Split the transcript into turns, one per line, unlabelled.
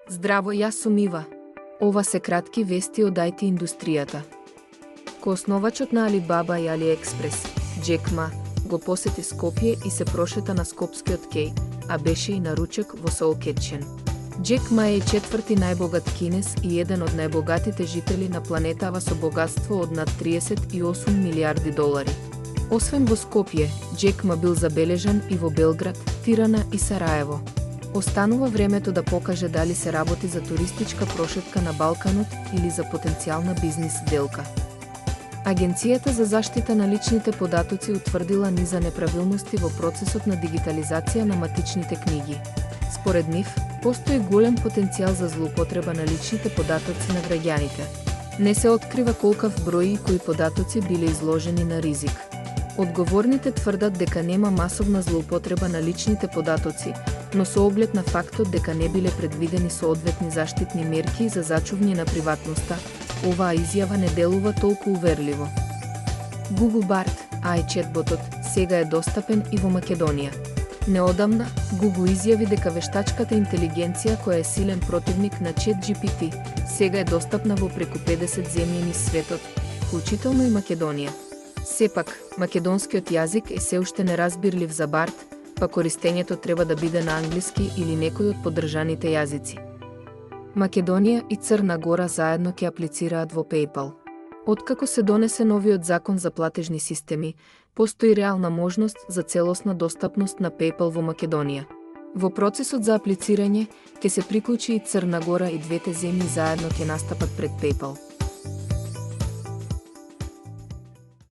Здраво, јас сум Ива. Ова се кратки вести од IT индустријата. Коосновачот на Alibaba и AliExpress, Джек Ма, го посети Скопје и се прошета на скопскиот кеј, а беше и на ручек во Soul Kitchen. Джек Ма е четврти најбогат кинез и еден од најбогатите жители на планетава со богатство од над 38 милиарди долари. Освен во Скопје, Джек Ма бил забележан и во Белград, Тирана и Сараево. Останува времето да покаже дали се работи за туристичка прошетка на Балканот или за потенцијална бизнис сделка. Агенцијата за заштита на личните податоци утврдила низа неправилности во процесот на дигитализација на матичните книги. Според нив, постои голем потенцијал за злоупотреба на личните податоци на граѓаните. Не се открива колкав број и кои податоци биле изложени на ризик. Одговорните тврдат дека нема масовна злоупотреба на личните податоци, но со оглед на фактот дека не биле предвидени соодветни заштитни мерки за зачувње на приватноста, оваа изјава не делува толку уверливо. Google Bard, AI четботот, сега е достапен и во Македонија. Неодамна, Google изјави дека вештачката интелигенција која е силен противник на ChatGPT, сега е достапна во преку 50 земји низ светот, вклучително и Македонија. Сепак, македонскиот јазик е се уште неразбирлив за Bard, па користењето треба да биде на англиски или некој од поддржаните јазици. Македонија и Црна Гора заедно ќе аплицираат во PayPal. Откако се донесе новиот закон за платежни системи, постои реална можност за целосна достапност на PayPal во Македонија. Во процесот за аплицирање ќе се приклучи и Црна Гора и двете земји заедно ќе настапат пред PayPal.